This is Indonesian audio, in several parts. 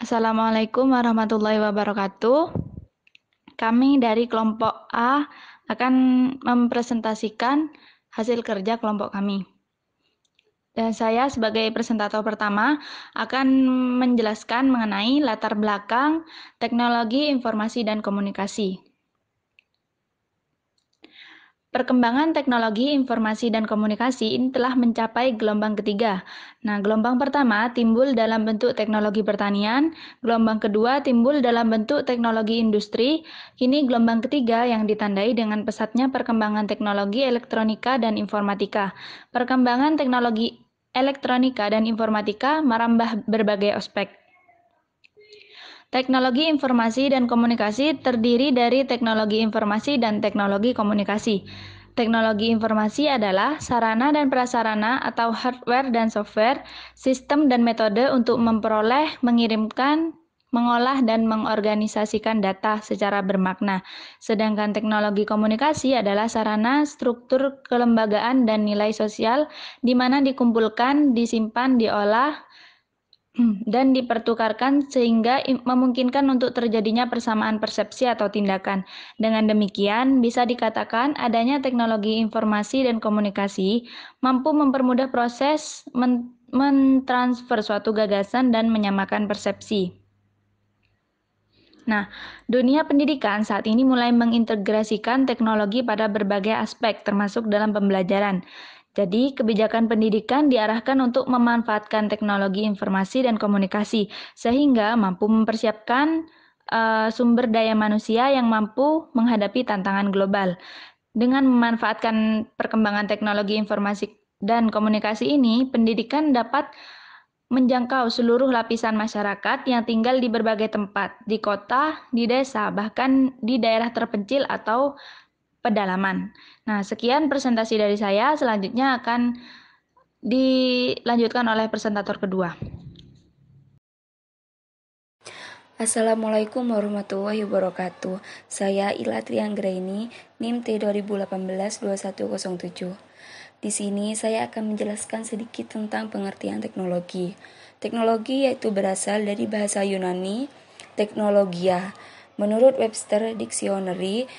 Assalamualaikum warahmatullahi wabarakatuh. Kami dari kelompok A akan mempresentasikan hasil kerja kelompok kami. Dan saya sebagai presentator pertama akan menjelaskan mengenai latar belakang teknologi informasi dan komunikasi. Perkembangan teknologi informasi dan komunikasi ini telah mencapai gelombang ketiga. Nah, gelombang pertama timbul dalam bentuk teknologi pertanian, gelombang kedua timbul dalam bentuk teknologi industri, kini gelombang ketiga yang ditandai dengan pesatnya perkembangan teknologi elektronika dan informatika. Perkembangan teknologi elektronika dan informatika merambah berbagai aspek. Teknologi informasi dan komunikasi terdiri dari teknologi informasi dan teknologi komunikasi. Teknologi informasi adalah sarana dan prasarana atau hardware dan software, sistem dan metode untuk memperoleh, mengirimkan, mengolah dan mengorganisasikan data secara bermakna. Sedangkan teknologi komunikasi adalah sarana, struktur kelembagaan dan nilai sosial di mana dikumpulkan, disimpan, diolah, dan dipertukarkan sehingga memungkinkan untuk terjadinya persamaan persepsi atau tindakan. Dengan demikian, bisa dikatakan adanya teknologi informasi dan komunikasi mampu mempermudah proses mentransfer suatu gagasan dan menyamakan persepsi. Nah, dunia pendidikan saat ini mulai mengintegrasikan teknologi pada berbagai aspek, termasuk dalam pembelajaran. Jadi, kebijakan pendidikan diarahkan untuk memanfaatkan teknologi informasi dan komunikasi, sehingga mampu mempersiapkan sumber daya manusia yang mampu menghadapi tantangan global. Dengan memanfaatkan perkembangan teknologi informasi dan komunikasi ini, pendidikan dapat menjangkau seluruh lapisan masyarakat yang tinggal di berbagai tempat, di kota, di desa, bahkan di daerah terpencil atau pedalaman. Nah, sekian presentasi dari saya. Selanjutnya akan dilanjutkan oleh presentator kedua. Assalamualaikum warahmatullahi wabarakatuh. Saya Ila Trianggraini, NIM T2018-2107. Di sini saya akan menjelaskan sedikit tentang pengertian teknologi. Teknologi yaitu berasal dari bahasa Yunani, teknologia. Menurut Webster Dictionary,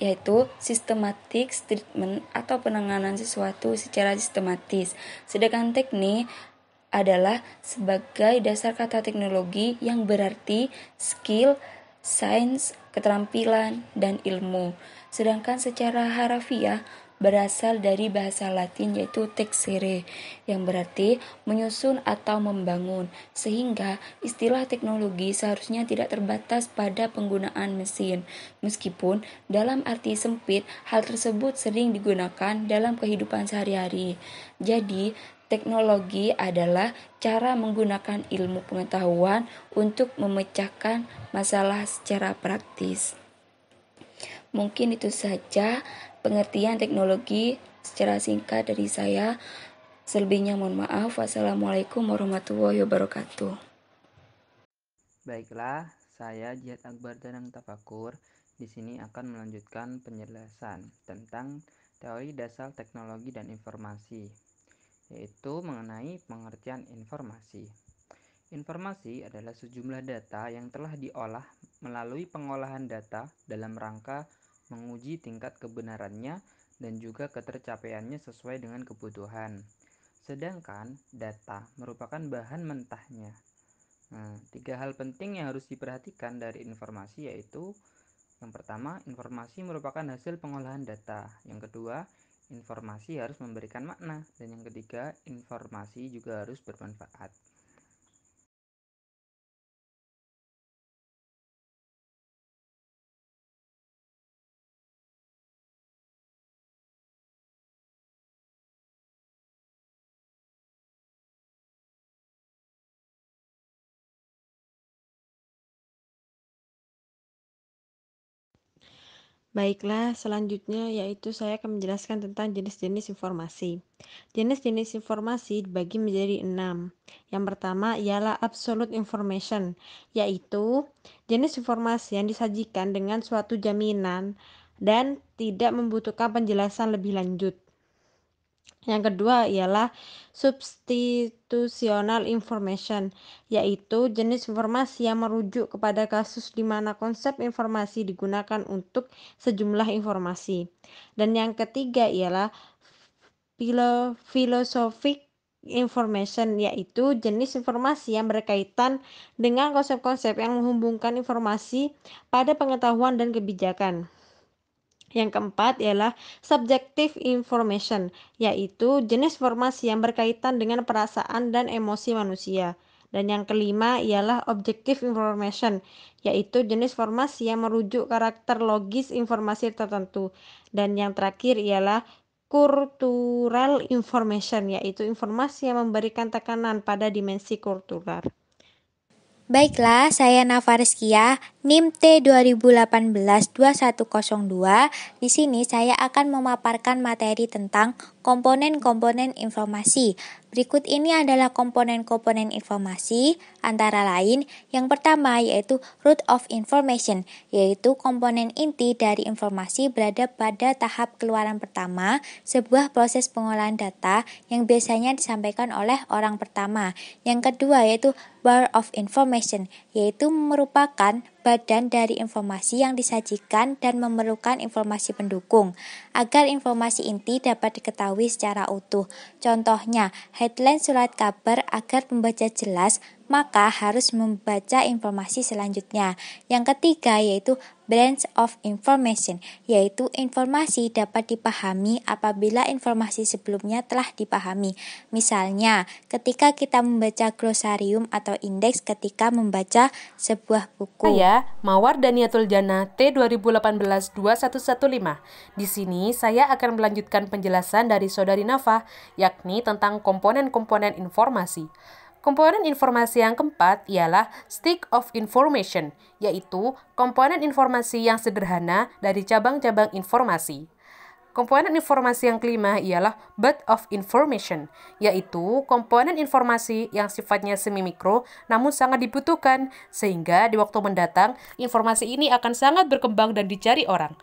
yaitu systematic treatment atau penanganan sesuatu secara sistematis. Sedangkan teknik adalah sebagai dasar kata teknologi yang berarti skill, sains, keterampilan, dan ilmu. Sedangkan secara harafiah berasal dari bahasa Latin yaitu texere yang berarti menyusun atau membangun, sehingga istilah teknologi seharusnya tidak terbatas pada penggunaan mesin. Meskipun dalam arti sempit hal tersebut sering digunakan dalam kehidupan sehari-hari. Jadi teknologi adalah cara menggunakan ilmu pengetahuan untuk memecahkan masalah secara praktis. Mungkin itu saja pengertian teknologi secara singkat dari saya. Selebihnya mohon maaf. Wassalamualaikum warahmatullahi wabarakatuh. Baiklah, saya Jihad Akbar Danang Tafakur di sini akan melanjutkan penjelasan tentang teori dasar teknologi dan informasi, yaitu mengenai pengertian informasi. Informasi adalah sejumlah data yang telah diolah melalui pengolahan data dalam rangka menguji tingkat kebenarannya dan juga ketercapaiannya sesuai dengan kebutuhan. Sedangkan data merupakan bahan mentahnya. Nah, 3 hal penting yang harus diperhatikan dari informasi yaitu yang pertama, informasi merupakan hasil pengolahan data. Yang kedua, informasi harus memberikan makna. Dan yang ketiga, informasi juga harus bermanfaat. Baiklah, selanjutnya yaitu saya akan menjelaskan tentang jenis-jenis informasi. Jenis-jenis informasi dibagi menjadi 6. Yang pertama ialah absolute information, yaitu jenis informasi yang disajikan dengan suatu jaminan dan tidak membutuhkan penjelasan lebih lanjut. Yang kedua ialah substitutional information, yaitu jenis informasi yang merujuk kepada kasus di mana konsep informasi digunakan untuk sejumlah informasi. Dan yang ketiga ialah philosophic information, yaitu jenis informasi yang berkaitan dengan konsep-konsep yang menghubungkan informasi pada pengetahuan dan kebijakan. Yang keempat ialah subjective information, yaitu jenis informasi yang berkaitan dengan perasaan dan emosi manusia. Dan yang kelima ialah objective information, yaitu jenis informasi yang merujuk karakter logis informasi tertentu. Dan yang terakhir ialah cultural information, yaitu informasi yang memberikan tekanan pada dimensi kultural. Baiklah, saya Nafa Rizkia, NIM T 2018-2102. Di sini saya akan memaparkan materi tentang komponen-komponen informasi. Berikut ini adalah komponen-komponen informasi, antara lain yang pertama yaitu root of information, yaitu komponen inti dari informasi berada pada tahap keluaran pertama, sebuah proses pengolahan data yang biasanya disampaikan oleh orang pertama. Yang kedua yaitu bar of information, yaitu merupakan badan dari informasi yang disajikan dan memerlukan informasi pendukung, agar informasi inti dapat diketahui secara utuh. Contohnya, headline surat kabar agar pembaca jelas, maka harus membaca informasi selanjutnya. Yang ketiga yaitu branch of information, yaitu informasi dapat dipahami apabila informasi sebelumnya telah dipahami. Misalnya, ketika kita membaca glosarium atau indeks ketika membaca sebuah buku. Saya Mawar Daniatul Jana T 2018-2115. Di sini saya akan melanjutkan penjelasan dari Saudari Nafa, yakni tentang komponen-komponen informasi. Komponen informasi yang keempat ialah stick of information, yaitu komponen informasi yang sederhana dari cabang-cabang informasi. Komponen informasi yang kelima ialah bed of information, yaitu komponen informasi yang sifatnya semi-mikro namun sangat dibutuhkan, sehingga di waktu mendatang informasi ini akan sangat berkembang dan dicari orang.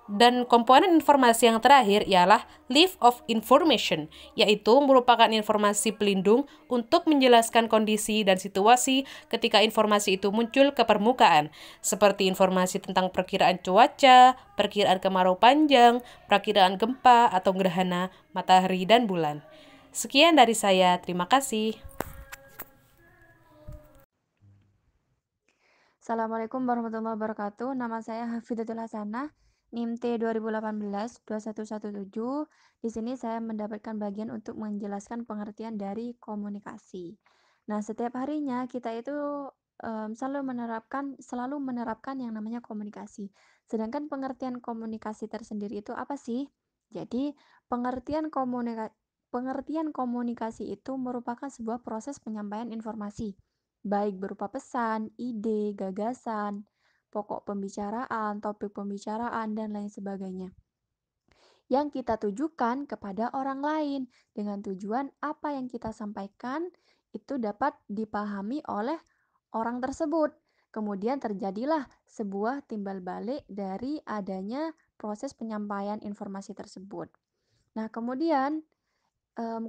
Dan komponen informasi yang terakhir ialah leaf of information, yaitu merupakan informasi pelindung untuk menjelaskan kondisi dan situasi ketika informasi itu muncul ke permukaan, seperti informasi tentang perkiraan cuaca, perkiraan kemarau panjang, perkiraan gempa atau gerhana matahari dan bulan. Sekian dari saya, terima kasih. Assalamualaikum warahmatullahi wabarakatuh. Nama saya Hafidatul Hasanah, NIM T 2018-2117. Di sini saya mendapatkan bagian untuk menjelaskan pengertian dari komunikasi. Nah, setiap harinya kita itu selalu menerapkan yang namanya komunikasi. Sedangkan pengertian komunikasi tersendiri itu apa sih? Jadi, pengertian komunikasi itu merupakan sebuah proses penyampaian informasi, baik berupa pesan, ide, gagasan, pokok pembicaraan, topik pembicaraan, dan lain sebagainya, yang kita tujukan kepada orang lain dengan tujuan apa yang kita sampaikan itu dapat dipahami oleh orang tersebut. Kemudian terjadilah sebuah timbal balik dari adanya proses penyampaian informasi tersebut. Nah, kemudian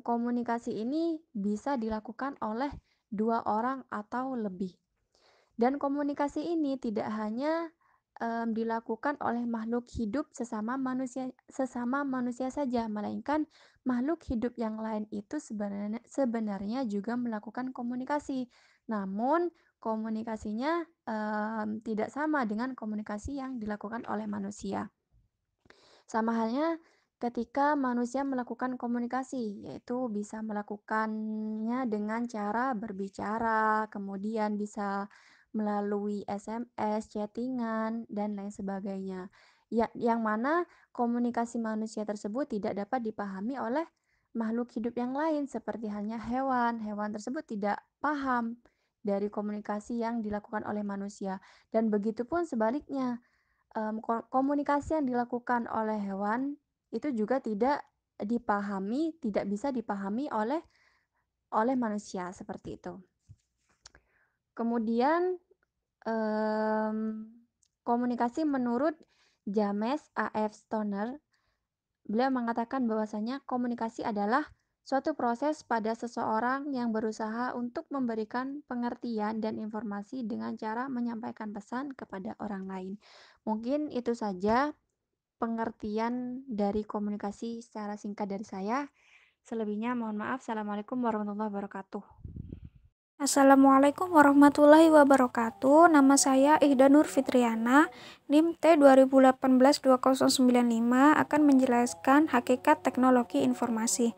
komunikasi ini bisa dilakukan oleh dua orang atau lebih. Dan komunikasi ini tidak hanya dilakukan oleh makhluk hidup sesama manusia saja, melainkan makhluk hidup yang lain itu sebenarnya juga melakukan komunikasi. Namun komunikasinya tidak sama dengan komunikasi yang dilakukan oleh manusia. Sama halnya ketika manusia melakukan komunikasi, yaitu bisa melakukannya dengan cara berbicara, kemudian bisa melalui SMS, chattingan, dan lain sebagainya. Yang mana komunikasi manusia tersebut tidak dapat dipahami oleh makhluk hidup yang lain, seperti halnya hewan. Hewan tersebut tidak paham dari komunikasi yang dilakukan oleh manusia. Dan begitu pun sebaliknya, komunikasi yang dilakukan oleh hewan itu juga tidak bisa dipahami oleh manusia, seperti itu. Kemudian komunikasi menurut James A.F. Stoner Beliau mengatakan bahwasanya komunikasi adalah suatu proses pada seseorang yang berusaha untuk memberikan pengertian dan informasi dengan cara menyampaikan pesan kepada orang lain. Mungkin itu saja pengertian dari komunikasi secara singkat dari saya. Selebihnya mohon maaf. Assalamualaikum warahmatullahi wabarakatuh. Assalamualaikum warahmatullahi wabarakatuh. Nama saya Ihda Nur Fitriana, NIM T 2018-2095 akan menjelaskan hakikat teknologi informasi.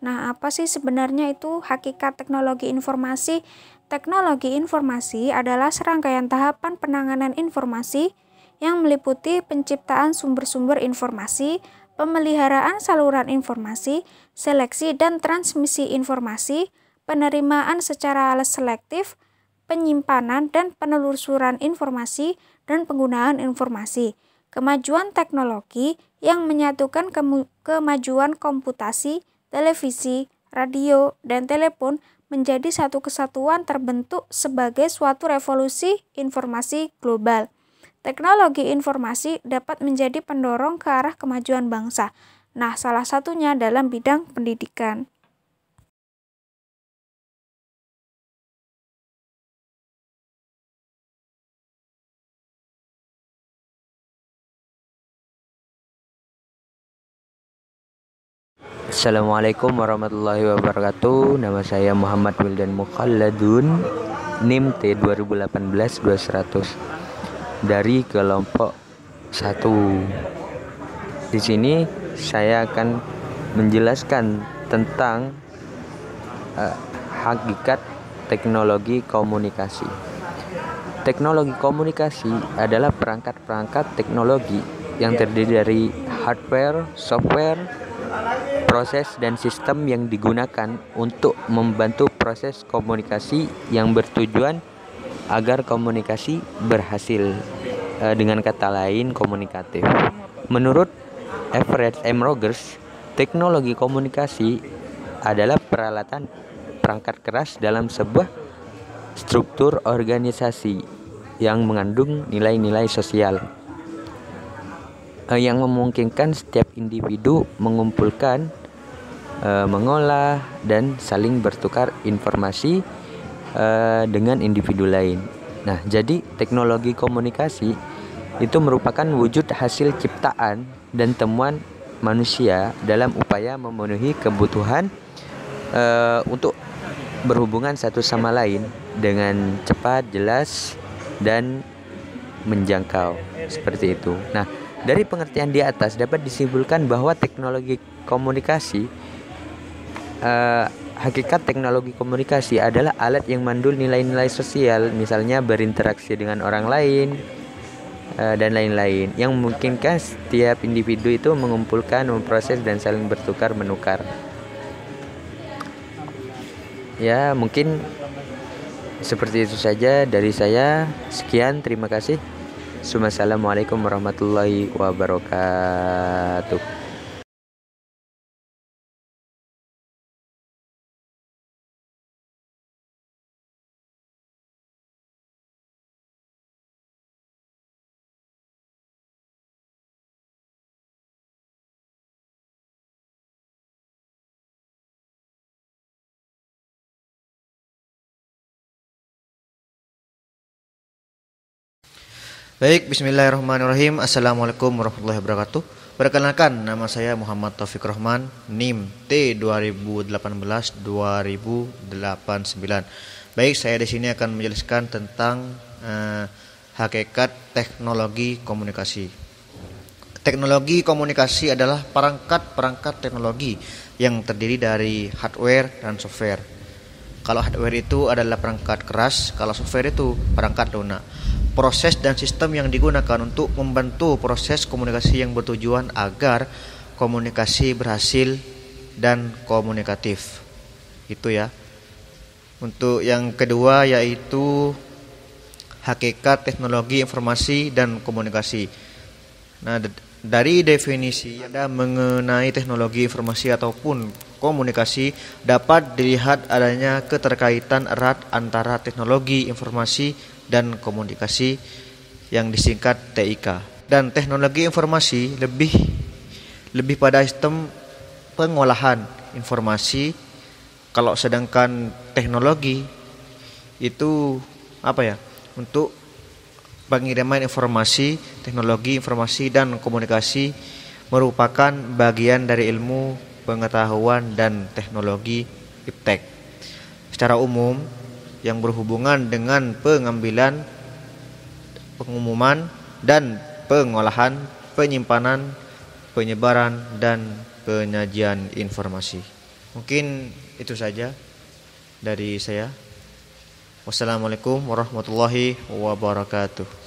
Nah, apa sih sebenarnya itu hakikat teknologi informasi? Teknologi informasi adalah serangkaian tahapan penanganan informasi yang meliputi penciptaan sumber-sumber informasi, pemeliharaan saluran informasi, seleksi dan transmisi informasi, penerimaan secara selektif, penyimpanan dan penelusuran informasi, dan penggunaan informasi. Kemajuan teknologi yang menyatukan kemajuan komputasi, televisi, radio, dan telepon menjadi satu kesatuan terbentuk sebagai suatu revolusi informasi global. Teknologi informasi dapat menjadi pendorong ke arah kemajuan bangsa. Nah, salah satunya dalam bidang pendidikan. Assalamualaikum warahmatullahi wabarakatuh. Nama saya Muhammad Wildan Mukhalladun, NIM T 2018-200 dari kelompok 1. Di sini saya akan menjelaskan tentang hakikat teknologi komunikasi. Teknologi komunikasi adalah perangkat-perangkat teknologi yang terdiri dari hardware, software, proses dan sistem yang digunakan untuk membantu proses komunikasi yang bertujuan agar komunikasi berhasil, dengan kata lain komunikatif. Menurut Everett M. Rogers, teknologi komunikasi adalah peralatan perangkat keras dalam sebuah struktur organisasi yang mengandung nilai-nilai sosial, yang memungkinkan setiap individu mengumpulkan, mengolah, dan saling bertukar informasi dengan individu lain. Nah, jadi teknologi komunikasi itu merupakan wujud hasil ciptaan dan temuan manusia dalam upaya memenuhi kebutuhan untuk berhubungan satu sama lain dengan cepat, jelas, dan menjangkau. Seperti itu. Nah, dari pengertian di atas dapat disimpulkan bahwa teknologi komunikasi, hakikat teknologi komunikasi adalah alat yang mandul nilai-nilai sosial, misalnya berinteraksi dengan orang lain, dan lain-lain, yang memungkinkan setiap individu itu mengumpulkan, memproses, dan saling bertukar-menukar. Ya, mungkin seperti itu saja dari saya. Sekian, terima kasih. Assalamualaikum warahmatullahi wabarakatuh. Baik, bismillahirrahmanirrahim. Assalamualaikum warahmatullahi wabarakatuh. Perkenalkan, nama saya Muhammad Taufik Rahman, NIM T 2018-2089. Baik, saya di sini akan menjelaskan tentang hakikat teknologi komunikasi. Teknologi komunikasi adalah perangkat-perangkat teknologi yang terdiri dari hardware dan software. Kalau hardware itu adalah perangkat keras, kalau software itu perangkat lunak. Proses dan sistem yang digunakan untuk membantu proses komunikasi yang bertujuan agar komunikasi berhasil dan komunikatif. Itu ya. Untuk yang kedua yaitu hakikat teknologi informasi dan komunikasi. Nah, dari definisi ada mengenai teknologi informasi ataupun komunikasi dapat dilihat adanya keterkaitan erat antara teknologi informasi dan komunikasi yang disingkat TIK. Dan teknologi informasi lebih pada sistem pengolahan informasi. Kalau sedangkan teknologi itu untuk pengiriman informasi, teknologi informasi dan komunikasi merupakan bagian dari ilmu pengetahuan dan teknologi iptek. Secara umum yang berhubungan dengan pengambilan, pengumuman dan pengolahan, penyimpanan, penyebaran dan penyajian informasi. Mungkin itu saja dari saya. Wassalamualaikum warahmatullahi wabarakatuh.